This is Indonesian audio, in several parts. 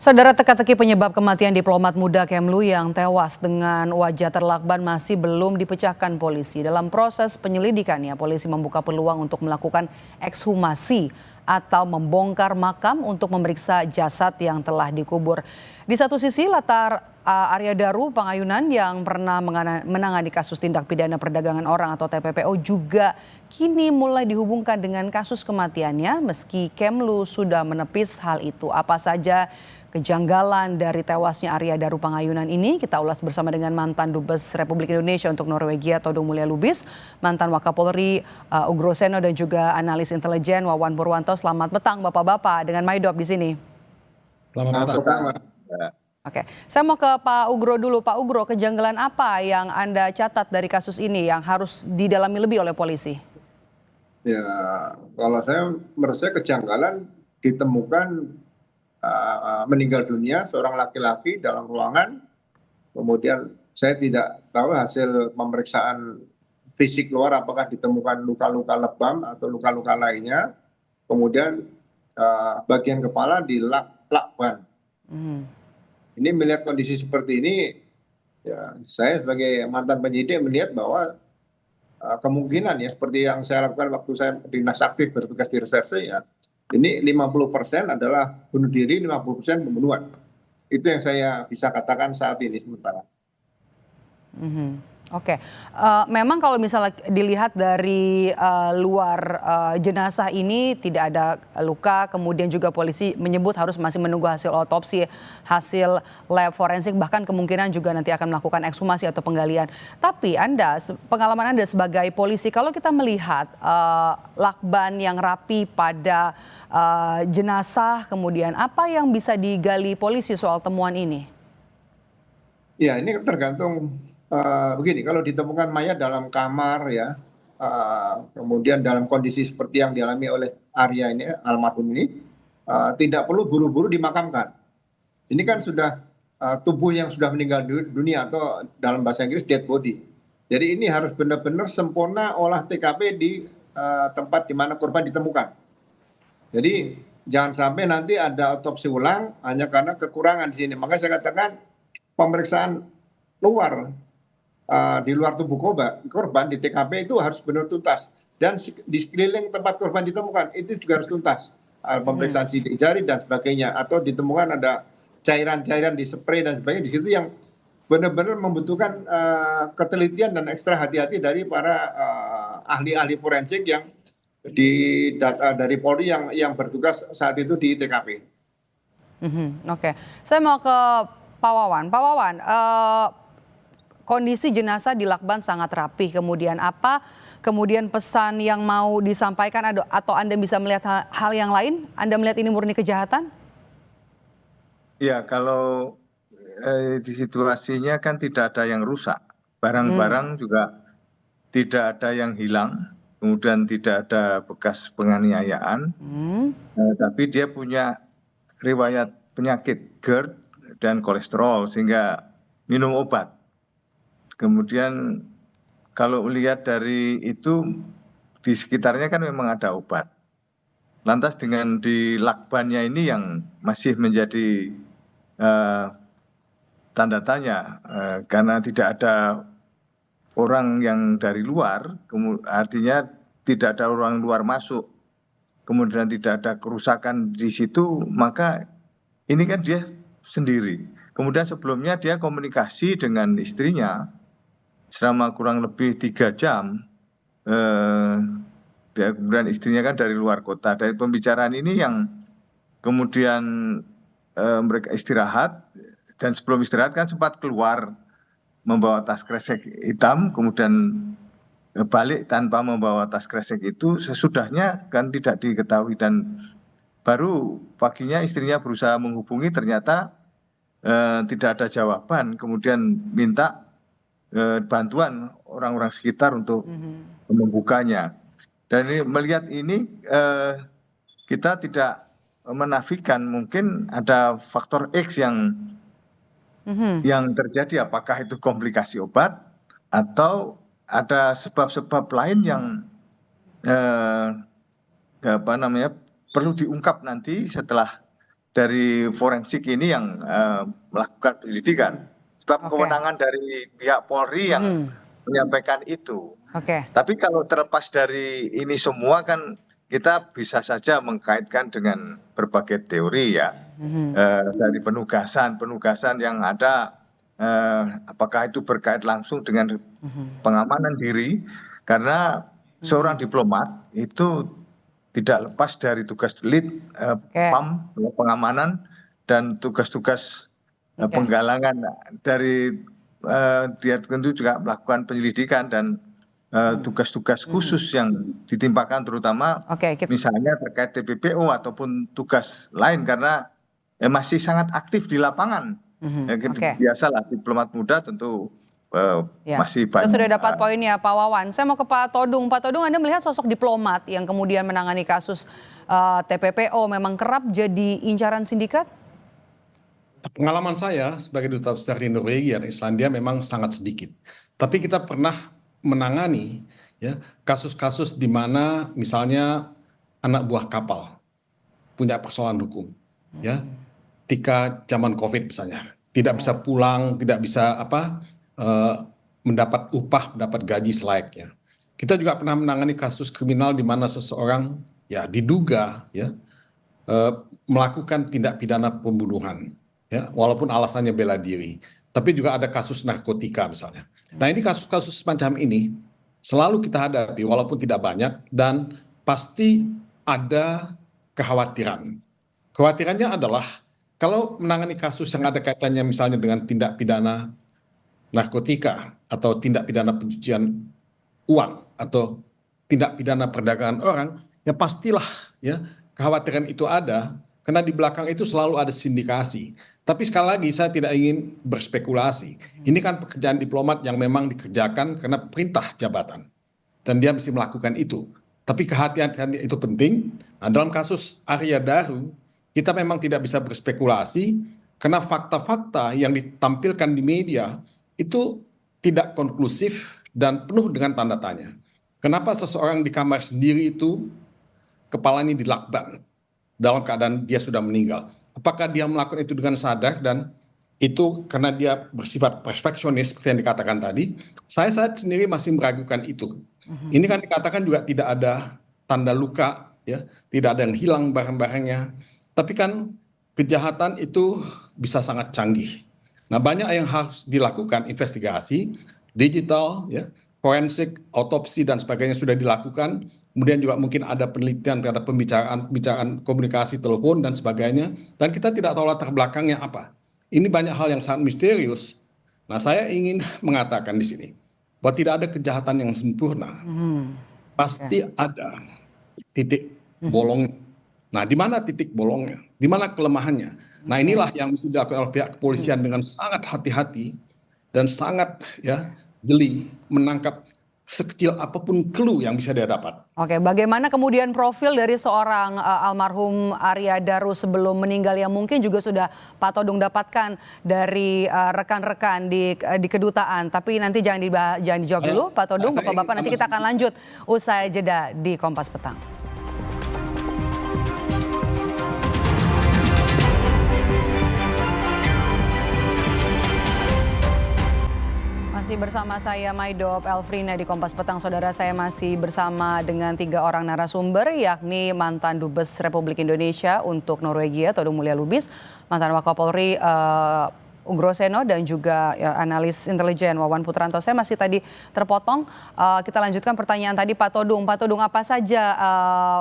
Saudara, teka-teki penyebab kematian diplomat muda Kemlu yang tewas dengan wajah terlakban masih belum dipecahkan polisi. Dalam proses penyelidikannya, polisi membuka peluang untuk melakukan ekshumasi atau membongkar makam untuk memeriksa jasad yang telah dikubur. Di satu sisi, latar Arya Daru Pangayunan yang pernah menangani kasus tindak pidana perdagangan orang atau TPPO juga kini mulai dihubungkan dengan kasus kematiannya meski Kemlu sudah menepis hal itu. Apa saja kejanggalan dari tewasnya Arya Daru Pangayunan ini? Kita ulas bersama dengan mantan Dubes Republik Indonesia untuk Norwegia Todung Mulya Lubis, mantan Wakapolri Ugro Seno dan juga analis intelijen Wawan Purwanto. Selamat petang Bapak-bapak dengan Maidop di sini. Selamat petang. Oke, saya mau ke Pak Ugro dulu. Pak Ugro, kejanggalan apa yang Anda catat dari kasus ini yang harus didalami lebih oleh polisi? Ya, kalau menurut saya kejanggalan ditemukan meninggal dunia seorang laki-laki dalam ruangan. Kemudian saya tidak tahu hasil pemeriksaan fisik luar apakah ditemukan luka-luka lebam atau luka-luka lainnya. Kemudian bagian kepala dilakban. Ini melihat kondisi seperti ini, ya saya sebagai mantan penyidik melihat bahwa kemungkinan ya seperti yang saya lakukan waktu saya dinas aktif bertugas di reserse ya, ini 50% adalah bunuh diri, 50% pembunuhan. Itu yang saya bisa katakan saat ini sementara. Oke, memang kalau misalnya dilihat dari luar jenazah ini tidak ada luka, kemudian juga polisi menyebut harus masih menunggu hasil otopsi, hasil lab forensik, bahkan kemungkinan juga nanti akan melakukan ekshumasi atau penggalian. Tapi pengalaman Anda sebagai polisi, kalau kita melihat lakban yang rapi pada jenazah, kemudian apa yang bisa digali polisi soal temuan ini? Ya, ini tergantung. Begini, kalau ditemukan mayat dalam kamar ya, kemudian dalam kondisi seperti yang dialami oleh Arya ini, almarhum ini, tidak perlu buru-buru dimakamkan. Ini kan sudah tubuh yang sudah meninggal dunia atau dalam bahasa Inggris dead body. Jadi ini harus benar-benar sempurna olah TKP di tempat di mana korban ditemukan. Jadi jangan sampai nanti ada otopsi ulang hanya karena kekurangan di sini. Makanya saya katakan pemeriksaan luar di luar tubuh korban di TKP itu harus benar tuntas, dan di sekeliling tempat korban ditemukan itu juga harus tuntas, pemeriksaan sidik jari dan sebagainya, atau ditemukan ada cairan-cairan di spray dan sebagainya di situ yang benar-benar membutuhkan ketelitian dan ekstra hati-hati dari para ahli-ahli forensik yang dari Polri yang bertugas saat itu di TKP. Oke, saya mau ke Pak Wawan. Pak Wawan, kondisi jenazah di lakban sangat rapih. Kemudian pesan yang mau disampaikan atau Anda bisa melihat hal yang lain? Anda melihat ini murni kejahatan? Ya, kalau di situasinya kan tidak ada yang rusak. Barang-barang juga tidak ada yang hilang. Kemudian tidak ada bekas penganiayaan. Tapi dia punya riwayat penyakit GERD dan kolesterol sehingga minum obat. Kemudian kalau melihat dari itu di sekitarnya kan memang ada obat. Lantas dengan di lakbannya ini yang masih menjadi tanda tanya karena tidak ada orang yang dari luar, artinya tidak ada orang luar masuk, kemudian tidak ada kerusakan di situ, maka ini kan dia sendiri. Kemudian sebelumnya dia komunikasi dengan istrinya selama kurang lebih 3 jam. Kemudian istrinya kan dari luar kota. Dari pembicaraan ini yang kemudian mereka istirahat, dan sebelum istirahat kan sempat keluar membawa tas kresek hitam, kemudian balik tanpa membawa tas kresek itu. Sesudahnya kan tidak diketahui, dan baru paginya istrinya berusaha menghubungi, ternyata tidak ada jawaban, kemudian minta bantuan orang-orang sekitar untuk membukanya. Dan melihat ini kita tidak menafikan mungkin ada faktor X yang terjadi, apakah itu komplikasi obat atau ada sebab-sebab lain yang perlu diungkap nanti setelah dari forensik ini yang melakukan penyelidikan. Sebab kewenangan dari pihak Polri yang menyampaikan itu. Tapi kalau terlepas dari ini semua kan kita bisa saja mengkaitkan dengan berbagai teori ya. Dari penugasan yang ada, apakah itu berkait langsung dengan pengamanan diri, karena seorang diplomat itu tidak lepas dari tugas lead PAM pengamanan dan tugas-tugas penggalangan dari dia tentu juga melakukan penyelidikan dan tugas-tugas khusus yang ditimpakan terutama misalnya terkait TPPO ataupun tugas lain karena masih sangat aktif di lapangan. Biasalah diplomat muda tentu masih banyak. Kita sudah dapat poinnya Pak Wawan. Saya mau ke Pak Todung. Pak Todung, Anda melihat sosok diplomat yang kemudian menangani kasus TPPO memang kerap jadi incaran sindikat? Pengalaman saya sebagai duta besar di Norwegia dan Islandia memang sangat sedikit. Tapi kita pernah menangani ya kasus-kasus di mana misalnya anak buah kapal punya persoalan hukum, ya ketika zaman COVID misalnya tidak bisa pulang, tidak bisa mendapat upah, mendapat gaji selayaknya. Kita juga pernah menangani kasus kriminal di mana seseorang ya diduga ya melakukan tindak pidana pembunuhan. Ya, walaupun alasannya bela diri, tapi juga ada kasus narkotika misalnya. Nah ini kasus-kasus semacam ini selalu kita hadapi walaupun tidak banyak dan pasti ada kekhawatiran. Kekhawatirannya adalah kalau menangani kasus yang ada kaitannya misalnya dengan tindak pidana narkotika atau tindak pidana pencucian uang atau tindak pidana perdagangan orang, ya pastilah ya kekhawatiran itu ada. Karena di belakang itu selalu ada sindikasi. Tapi sekali lagi saya tidak ingin berspekulasi. Ini kan pekerjaan diplomat yang memang dikerjakan karena perintah jabatan. Dan dia mesti melakukan itu. Tapi kehati-hatian itu penting. Nah, dalam kasus Arya Daru, kita memang tidak bisa berspekulasi karena fakta-fakta yang ditampilkan di media itu tidak konklusif dan penuh dengan tanda tanya. Kenapa seseorang di kamar sendiri itu kepalanya dilakban? Dalam keadaan dia sudah meninggal. Apakah dia melakukan itu dengan sadar dan itu karena dia bersifat perfeksionis seperti yang dikatakan tadi? Saya sendiri masih meragukan itu. Ini kan dikatakan juga tidak ada tanda luka, ya, tidak ada yang hilang barang-barangnya. Tapi kan kejahatan itu bisa sangat canggih. Nah banyak yang harus dilakukan investigasi, digital, ya, forensik, autopsi dan sebagainya sudah dilakukan. Kemudian juga mungkin ada penelitian terhadap pembicaraan komunikasi telepon dan sebagainya. Dan kita tidak tahu latar belakangnya apa. Ini banyak hal yang sangat misterius. Nah saya ingin mengatakan di sini bahwa tidak ada kejahatan yang sempurna. Pasti ada titik bolong. Nah di mana titik bolongnya? Di mana kelemahannya? Nah inilah yang mesti dilakukan oleh pihak kepolisian dengan sangat hati-hati dan sangat ya jeli menangkap sekecil apapun clue yang bisa dia dapat. Oke, bagaimana kemudian profil dari seorang almarhum Arya Daru sebelum meninggal yang mungkin juga sudah Pak Todung dapatkan dari rekan-rekan di kedutaan. Tapi nanti jangan dijawab dulu Pak Todung, Bapak-bapak, nanti kita akan lanjut usai jeda di Kompas Petang. Masih bersama saya Maidop Elfrina di Kompas Petang. Saudara, saya masih bersama dengan 3 orang narasumber, yakni mantan Dubes Republik Indonesia untuk Norwegia Todung Mulya Lubis, mantan Wakapolri Ugro Seno, dan juga analis intelijen Wawan Putranto. Saya masih tadi terpotong. Kita lanjutkan pertanyaan tadi Pak Todung. Pak Todung, apa saja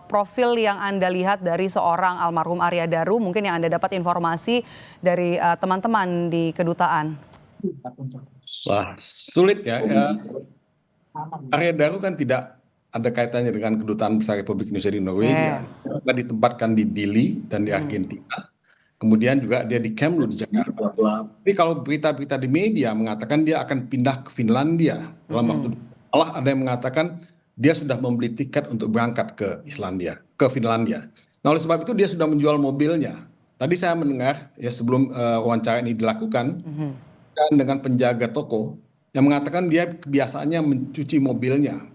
profil yang Anda lihat dari seorang almarhum Arya Daru, mungkin yang Anda dapat informasi dari teman-teman di kedutaan? Wah, sulit ya. Arya Daru kan tidak ada kaitannya dengan kedutaan besar Republik Indonesia di Norwegia. Dia ditempatkan di Dili dan di Argentina. Kemudian juga dia di Kemlu di Jakarta. Tapi kalau berita-berita di media mengatakan dia akan pindah ke Finlandia dalam waktu. Malah ada yang mengatakan dia sudah membeli tiket untuk berangkat ke Finlandia. Nah, oleh sebab itu dia sudah menjual mobilnya. Tadi saya mendengar ya sebelum wawancara ini dilakukan. Dengan penjaga toko yang mengatakan dia kebiasaannya mencuci mobilnya.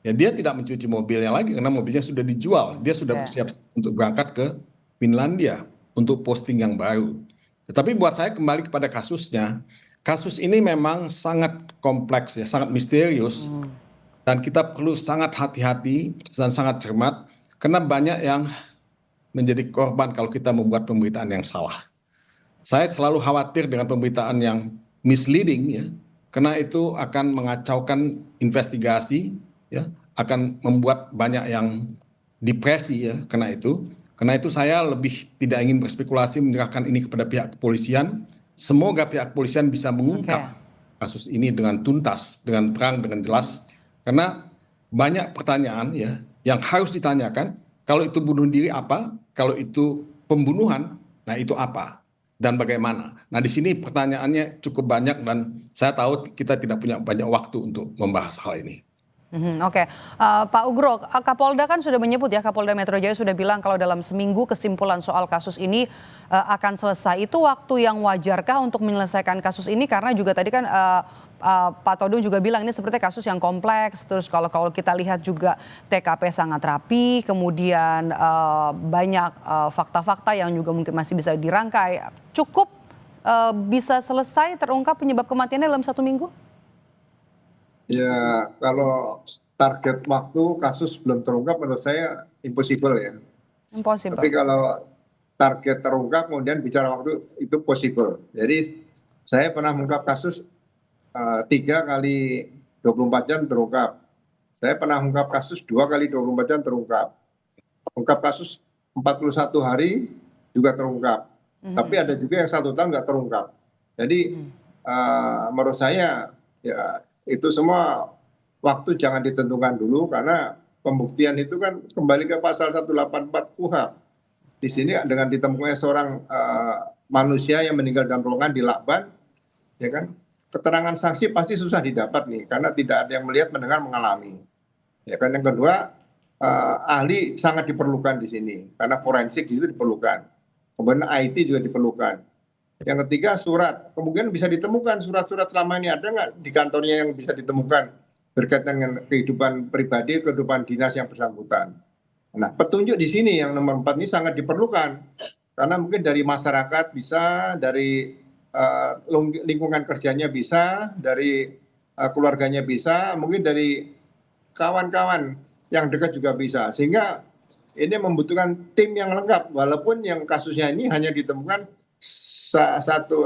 Ya dia tidak mencuci mobilnya lagi karena mobilnya sudah dijual. Dia sudah bersiap untuk berangkat ke Finlandia. untuk posting yang baru. Tetapi buat saya kembali kepada kasusnya, kasus ini memang sangat kompleks ya, sangat misterius. Dan kita perlu sangat hati-hati dan sangat cermat karena banyak yang menjadi korban kalau kita membuat pemberitaan yang salah. Saya selalu khawatir dengan pemberitaan yang misleading ya, karena itu akan mengacaukan investigasi ya, akan membuat banyak yang depresi ya karena itu. Karena itu saya lebih tidak ingin berspekulasi menyerahkan ini kepada pihak kepolisian. Semoga pihak kepolisian bisa mengungkap kasus ini dengan tuntas, dengan terang, dengan jelas. Karena banyak pertanyaan ya yang harus ditanyakan. Kalau itu bunuh diri apa? Kalau itu pembunuhan, nah itu apa? Dan bagaimana? Nah di sini pertanyaannya cukup banyak dan saya tahu kita tidak punya banyak waktu untuk membahas hal ini. Oke. Pak Ugro, Kapolda kan sudah menyebut ya, Kapolda Metro Jaya sudah bilang kalau dalam seminggu kesimpulan soal kasus ini akan selesai. Itu waktu yang wajarkah untuk menyelesaikan kasus ini? Karena juga tadi kan Pak Todung juga bilang ini seperti kasus yang kompleks. Terus kalau kita lihat juga TKP sangat rapi, kemudian banyak fakta-fakta yang juga mungkin masih bisa dirangkai. Cukup bisa selesai terungkap penyebab kematiannya dalam 1 minggu? Ya, kalau target waktu kasus belum terungkap menurut saya impossible ya. Impossible. Tapi kalau target terungkap kemudian bicara waktu itu possible. Jadi saya pernah mengungkap kasus 3 kali 24 jam terungkap. Saya pernah mengungkap kasus 2 kali 24 jam terungkap. Ungkap kasus 41 hari juga terungkap. Tapi ada juga yang 1 tahun nggak terungkap. Jadi menurut saya ya itu semua waktu jangan ditentukan dulu karena pembuktian itu kan kembali ke pasal 184 KUHP. Di sini dengan ditemukannya seorang manusia yang meninggal dalam ruangan di Lakban, ya kan, keterangan saksi pasti susah didapat nih karena tidak ada yang melihat, mendengar, mengalami. Ya kan, yang kedua ahli sangat diperlukan di sini karena forensik itu diperlukan. Kemudian IT juga diperlukan. Yang ketiga surat, kemungkinan bisa ditemukan surat-surat selama ini ada nggak di kantornya yang bisa ditemukan berkaitan dengan kehidupan pribadi, kehidupan dinas yang bersangkutan. Nah, petunjuk di sini yang nomor 4 ini sangat diperlukan karena mungkin dari masyarakat bisa, dari lingkungan kerjanya bisa, dari keluarganya bisa, mungkin dari kawan-kawan yang dekat juga bisa. Sehingga ini membutuhkan tim yang lengkap walaupun yang kasusnya ini hanya ditemukan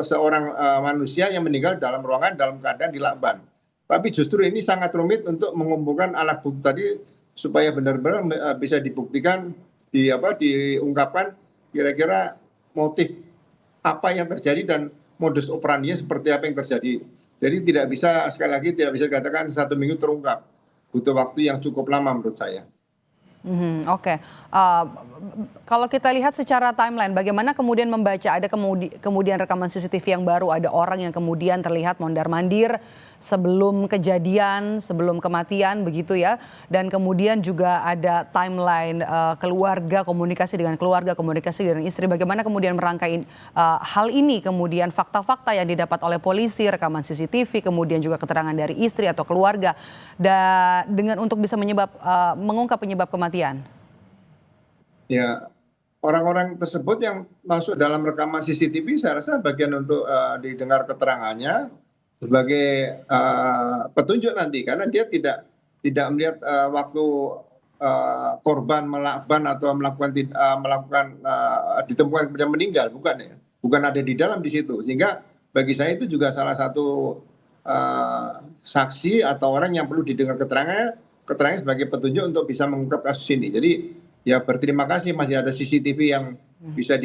seorang manusia yang meninggal dalam ruangan dalam keadaan di Lakban. Tapi justru ini sangat rumit untuk mengumpulkan alat bukti tadi supaya benar-benar bisa dibuktikan, diungkapkan kira-kira motif apa yang terjadi dan modus operandinya seperti apa yang terjadi. Jadi tidak bisa, sekali lagi tidak bisa dikatakan 1 minggu terungkap. Butuh waktu yang cukup lama menurut saya. Oke. Kalau kita lihat secara timeline, bagaimana kemudian membaca ada kemudian rekaman CCTV yang baru, ada orang yang kemudian terlihat mondar-mandir sebelum kejadian, sebelum kematian begitu ya, dan kemudian juga ada timeline keluarga, komunikasi dengan keluarga, komunikasi dengan istri, bagaimana kemudian merangkai hal ini, kemudian fakta-fakta yang didapat oleh polisi, rekaman CCTV, kemudian juga keterangan dari istri atau keluarga, dan dengan untuk bisa mengungkap penyebab kematian. Ya, orang-orang tersebut yang masuk dalam rekaman CCTV saya rasa bagian untuk didengar keterangannya sebagai petunjuk nanti karena dia tidak melihat waktu korban melakban atau melakukan ditemukan kemudian meninggal, bukan ada di dalam di situ, sehingga bagi saya itu juga salah satu saksi atau orang yang perlu didengar keterangannya sebagai petunjuk untuk bisa mengungkap kasus ini. Jadi ya berterima kasih masih ada CCTV yang bisa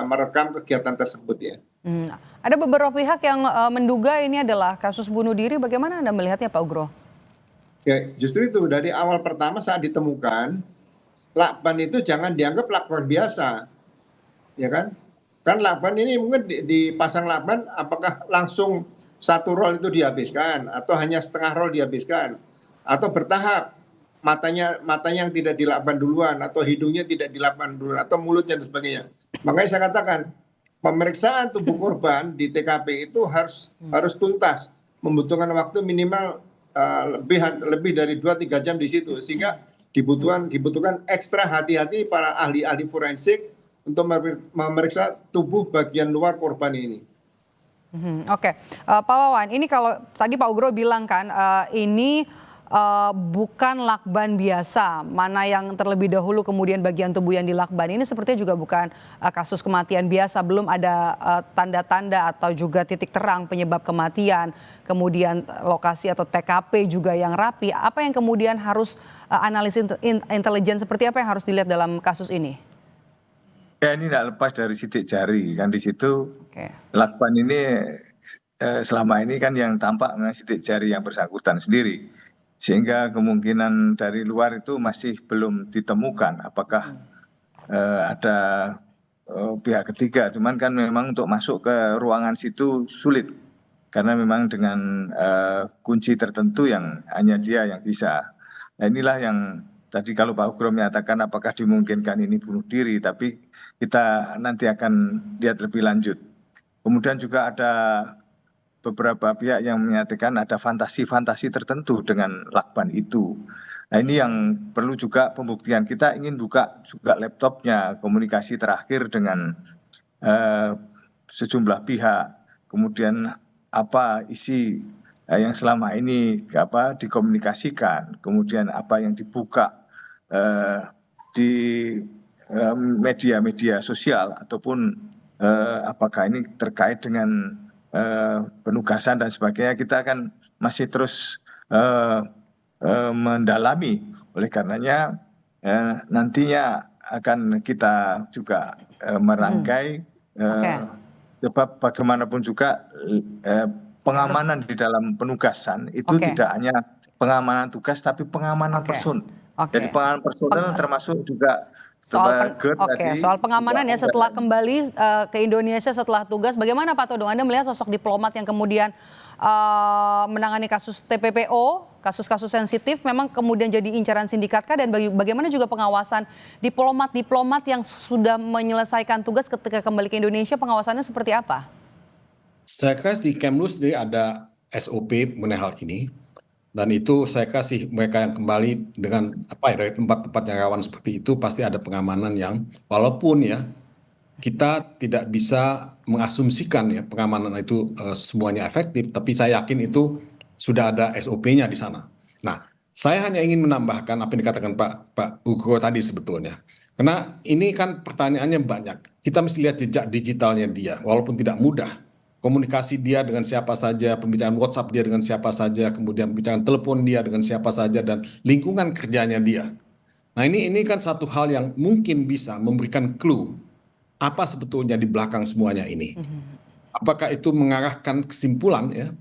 merekam kegiatan tersebut ya. Ada beberapa pihak yang menduga ini adalah kasus bunuh diri. Bagaimana Anda melihatnya Pak Ugro? Ya, justru itu dari awal pertama saat ditemukan, lakban itu jangan dianggap lakban biasa, ya kan? Kan lakban ini mungkin dipasang lakban, apakah langsung 1 roll itu dihabiskan atau hanya setengah roll dihabiskan atau bertahap? Matanya yang tidak dilakban duluan atau hidungnya tidak dilakban duluan atau mulutnya dan sebagainya. Makanya saya katakan pemeriksaan tubuh korban di TKP itu harus tuntas, membutuhkan waktu minimal lebih dari 2-3 jam di situ, sehingga dibutuhkan ekstra hati-hati para ahli-ahli forensik untuk memeriksa tubuh bagian luar korban ini. Oke, Pak Wawan, ini kalau tadi Pak Ugro bilang kan ini bukan lakban biasa, mana yang terlebih dahulu kemudian bagian tubuh yang dilakban ini sepertinya juga bukan kasus kematian biasa, belum ada tanda-tanda atau juga titik terang penyebab kematian, kemudian lokasi atau TKP juga yang rapi. Apa yang kemudian harus analisis intelijen seperti apa yang harus dilihat dalam kasus ini? Ya, ini tidak lepas dari sidik jari kan di situ. Oke. Lakban ini selama ini kan yang tampak memang sidik jari yang bersangkutan sendiri, sehingga kemungkinan dari luar itu masih belum ditemukan apakah ada pihak ketiga. Cuman kan memang untuk masuk ke ruangan situ sulit karena memang dengan kunci tertentu yang hanya dia yang bisa. Nah, inilah yang tadi kalau Pak Ugro menyatakan apakah dimungkinkan ini bunuh diri, tapi kita nanti akan lihat lebih lanjut. Kemudian juga ada beberapa pihak yang menyatakan ada fantasi-fantasi tertentu dengan lakban itu. Nah, ini yang perlu juga pembuktian. Kita ingin buka juga laptopnya, komunikasi terakhir dengan sejumlah pihak. Kemudian apa isi yang selama ini dikomunikasikan, kemudian apa yang dibuka di media-media sosial ataupun apakah ini terkait dengan penugasan dan sebagainya, kita akan masih terus mendalami. Oleh karenanya nantinya akan kita juga merangkai sebab bagaimanapun juga pengamanan di dalam penugasan itu tidak hanya pengamanan tugas tapi pengamanan person. Jadi pengamanan personel termasuk juga soal pengamanan ya setelah kembali ke Indonesia setelah tugas, bagaimana Pak Todung? Anda melihat sosok diplomat yang kemudian menangani kasus TPPO, kasus-kasus sensitif, memang kemudian jadi incaran sindikatkah, dan bagaimana juga pengawasan diplomat-diplomat yang sudah menyelesaikan tugas ketika kembali ke Indonesia, pengawasannya seperti apa? Saya kira di Kemlu sendiri ada SOP mengenai hal ini. Dan itu saya kasih mereka yang kembali dengan dari tempat-tempat yang rawan seperti itu pasti ada pengamanan yang walaupun ya kita tidak bisa mengasumsikan ya pengamanan itu semuanya efektif, tapi saya yakin itu sudah ada SOP-nya di sana. Nah, saya hanya ingin menambahkan apa yang dikatakan Pak Ugro tadi sebetulnya. Karena ini kan pertanyaannya banyak. Kita mesti lihat jejak digitalnya dia, walaupun tidak mudah. Komunikasi dia dengan siapa saja, pembicaraan WhatsApp dia dengan siapa saja, kemudian pembicaraan telepon dia dengan siapa saja, dan lingkungan kerjanya dia. Nah, ini kan satu hal yang mungkin bisa memberikan clue apa sebetulnya di belakang semuanya ini. Apakah itu mengarahkan kesimpulan ya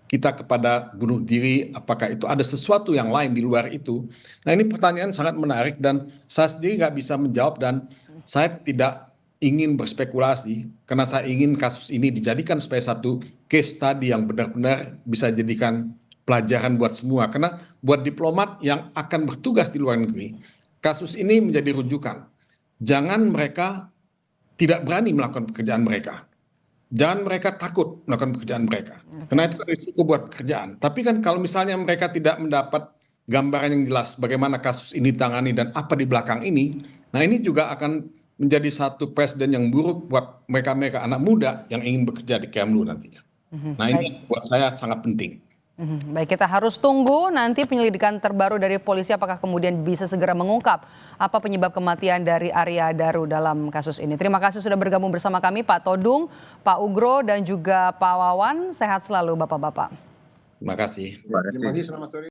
kita kepada bunuh diri, apakah itu ada sesuatu yang lain di luar itu. Nah, ini pertanyaan sangat menarik dan saya sendiri nggak bisa menjawab, dan saya tidak ingin berspekulasi karena saya ingin kasus ini dijadikan sebagai satu case study yang benar-benar bisa jadikan pelajaran buat semua. Karena buat diplomat yang akan bertugas di luar negeri, kasus ini menjadi rujukan. Jangan mereka tidak berani melakukan pekerjaan mereka. Jangan mereka takut melakukan pekerjaan mereka. Karena itu kan risiko buat pekerjaan. Tapi kan kalau misalnya mereka tidak mendapat gambaran yang jelas bagaimana kasus ini ditangani dan apa di belakang ini, nah ini juga akan menjadi satu presiden yang buruk buat mereka-mereka anak muda yang ingin bekerja di Kemlu nantinya. Nah, ini buat saya sangat penting. Baik, kita harus tunggu nanti penyelidikan terbaru dari polisi apakah kemudian bisa segera mengungkap apa penyebab kematian dari Arya Daru dalam kasus ini. Terima kasih sudah bergabung bersama kami Pak Todung, Pak Ugro, dan juga Pak Wawan. Sehat selalu Bapak-Bapak. Terima kasih. Terima kasih, selamat sore.